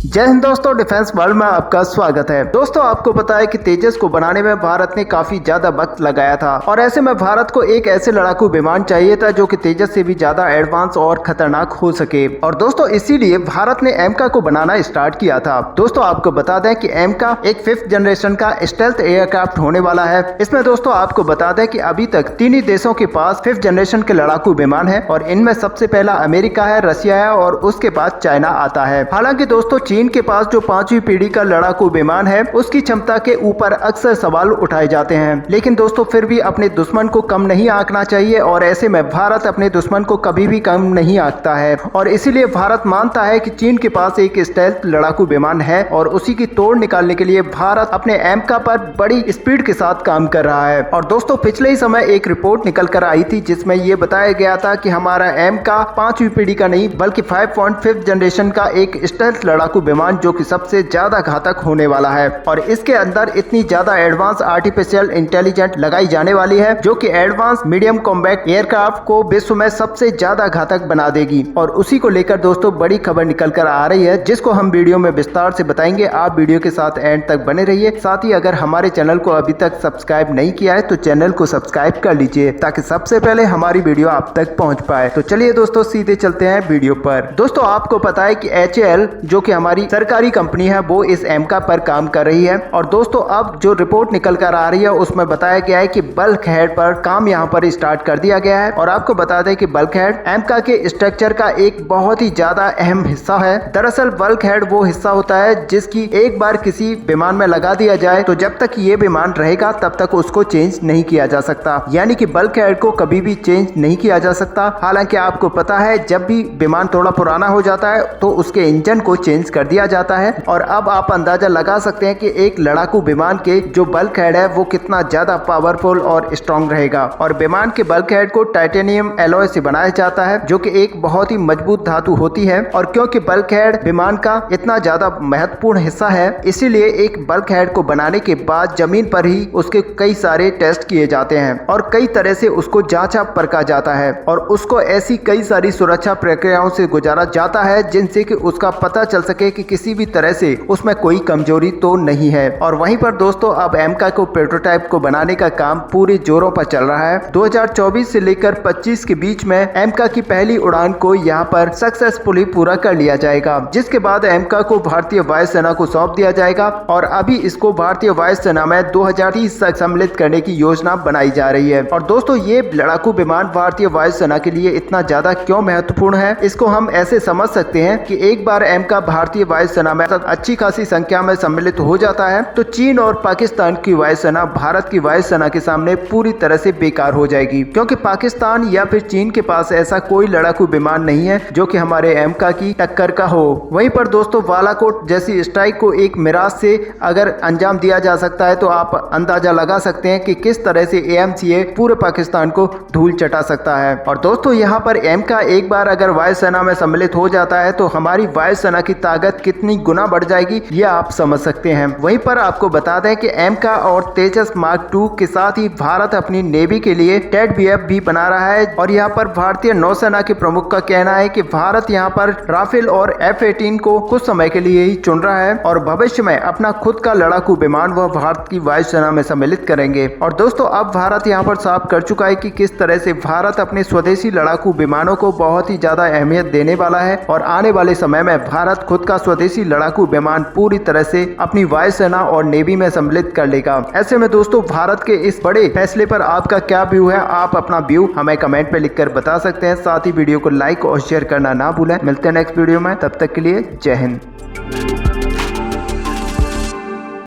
जय हिंद दोस्तों, defence world में आपका स्वागत है। दोस्तों आपको पता है कि तेजस को बनाने में भारत ने काफी ज्यादा वक्त लगाया था और ऐसे में भारत को एक ऐसे लड़ाकू विमान चाहिए था जो कि तेजस से भी ज्यादा एडवांस और खतरनाक हो सके। और दोस्तों इसीलिए भारत ने एमका को बनाना स्टार्ट किया था। दोस्तों आपको बता दें कि एमका एक 5th जनरेशन का स्टेल्थ एयरक्राफ्ट होने वाला है। इसमें दोस्तों आपको बता दें कि अभी तक 3 ही देशों के पास 5th जनरेशन के लड़ाकू विमान है और इनमें सबसे पहला अमेरिका है, रशिया है और उसके बाद चाइना आता है। हालांकि दोस्तों चीन के पास जो 5वीं पीढ़ी का लड़ाकू विमान है उसकी क्षमता के ऊपर अक्सर सवाल उठाए जाते हैं, लेकिन दोस्तों फिर भी अपने दुश्मन को कम नहीं आंकना चाहिए और ऐसे में भारत अपने दुश्मन को कभी भी कम नहीं आंकता है। और इसीलिए भारत मानता है कि चीन के पास एक स्टेल्थ लड़ाकू विमान है और उसी की तोड़ निकालने के लिए भारत अपने एमका पर बड़ी स्पीड के साथ काम कर रहा है। और दोस्तों पिछले ही समय एक रिपोर्ट निकल कर आई थी जिसमें यह बताया गया था कि हमारा एमका 5वीं पीढ़ी का नहीं बल्कि 5th जनरेशन का एक स्टेल्थ लड़ाकू विमान जो कि सबसे ज्यादा घातक होने वाला है और इसके अंदर इतनी ज्यादा एडवांस आर्टिफिशियल इंटेलिजेंस लगाई जाने वाली है जो कि एडवांस मीडियम कॉम्बैक्ट एयरक्राफ्ट को विश्व में सबसे ज्यादा घातक बना देगी। और उसी को लेकर दोस्तों बड़ी खबर निकल कर आ रही है जिसको हम वीडियो में विस्तार से बताएंगे। आप वीडियो के साथ एंड तक बने रहिए। साथ ही अगर हमारे चैनल को अभी तक सब्सक्राइब नहीं किया है तो चैनल को सब्सक्राइब कर लीजिए ताकि सबसे पहले हमारी वीडियो आप तक पहुंच पाए। तो चलिए दोस्तों सीधे चलते हैं वीडियो पर। दोस्तों आपको पता है कि HAL जो कि हमारी सरकारी कंपनी है वो इस एमका पर काम कर रही है और दोस्तों अब जो रिपोर्ट निकल कर आ रही है उसमें बताया गया है कि बल्क हेड पर काम यहां पर स्टार्ट कर दिया गया है। और आपको बता दें कि बल्क हेड एमका के स्ट्रक्चर का एक बहुत ही ज्यादा अहम हिस्सा है। दरअसल बल्क हेड वो हिस्सा होता है जिसकी एक बार किसी विमान में लगा दिया जाए तो जब तक ये विमान रहेगा तब तक उसको चेंज नहीं किया जा सकता, यानी कि बल्क हेड को कभी भी चेंज नहीं किया जा सकता। हालांकि आपको पता है जब भी विमान थोड़ा पुराना हो जाता है तो उसके इंजन को चेंज कर दिया जाता है। और अब आप अंदाजा लगा सकते हैं कि एक लड़ाकू विमान के जो बल्क हेड है वो कितना ज्यादा पावरफुल और स्ट्रॉन्ग रहेगा। और विमान के बल्क हेड को टाइटेनियम एलॉय से बनाया जाता है जो कि एक बहुत ही मजबूत धातु होती है। और क्योंकि बल्क हेड विमान का इतना ज्यादा महत्वपूर्ण हिस्सा है इसीलिए एक बल्क हेड को बनाने के बाद जमीन पर ही उसके कई सारे टेस्ट किए जाते हैं और कई तरह से उसको जांचा परखा जाता है और उसको ऐसी कई सारी सुरक्षा प्रक्रियाओं से गुजारा जाता है जिनसे कि उसका पता चल सके कि किसी भी तरह से उसमें कोई कमजोरी तो नहीं है। और वहीं पर दोस्तों अब एमका को प्रोटोटाइप को बनाने का काम पूरे जोरों पर चल रहा है। 2024 से लेकर 25 के बीच में एमका की पहली उड़ान को यहां पर सक्सेसफुली पूरा कर लिया जाएगा, जिसके बाद एमका को भारतीय वायुसेना को सौंप दिया जाएगा और अभी इसको भारतीय वायुसेना में 2030 तक सम्मिलित करने की योजना बनाई जा रही है। और दोस्तों ये लड़ाकू विमान भारतीय वायुसेना के लिए इतना ज्यादा क्यों महत्वपूर्ण है इसको हम ऐसे समझ सकते हैं कि एक बार एमका भारतीय वायुसेना में अच्छी खासी संख्या में सम्मिलित हो जाता है तो चीन और पाकिस्तान की वायुसेना भारत की वायुसेना के सामने पूरी तरह से बेकार हो जाएगी, क्योंकि पाकिस्तान या फिर चीन के पास ऐसा कोई लड़ाकू विमान नहीं है जो कि हमारे एमका की टक्कर का हो। वहीं पर दोस्तों बालाकोट जैसी स्ट्राइक को एक मिराज से अगर अंजाम दिया जा सकता है तो आप अंदाजा लगा सकते हैं कि किस तरह से AMCA पूरे पाकिस्तान को धूल चटा सकता है। और दोस्तों यहाँ पर एमका एक बार अगर वायुसेना में सम्मिलित हो जाता है तो हमारी वायुसेना की ताकत कितनी गुना बढ़ जाएगी ये आप समझ सकते हैं। वहीं पर आपको बता दें कि एमका और तेजस मार्क 2 के साथ ही भारत अपनी नेवी के लिए TEDBF भी बना रहा है। और यहाँ पर भारतीय नौसेना के प्रमुख का कहना है कि भारत यहाँ पर राफेल और F-18 को कुछ समय के लिए ही चुन रहा है और भविष्य में अपना खुद का लड़ाकू विमान वह भारत की वायुसेना में सम्मिलित करेंगे। और दोस्तों अब भारत यहाँ पर साफ कर चुका है कि किस तरह से भारत अपने स्वदेशी लड़ाकू विमानों को बहुत ही ज्यादा अहमियत देने वाला है और आने वाले समय में भारत खुद का स्वदेशी लड़ाकू विमान पूरी तरह से अपनी वायुसेना और नेवी में सम्मिलित कर लेगा। ऐसे में दोस्तों भारत के इस बड़े फैसले पर आपका क्या व्यू है, आप अपना व्यू हमें कमेंट पे लिखकर बता सकते हैं। साथ ही वीडियो को लाइक और शेयर करना ना भूलें। मिलते हैं नेक्स्ट वीडियो में, तब तक के लिए जय हिंद।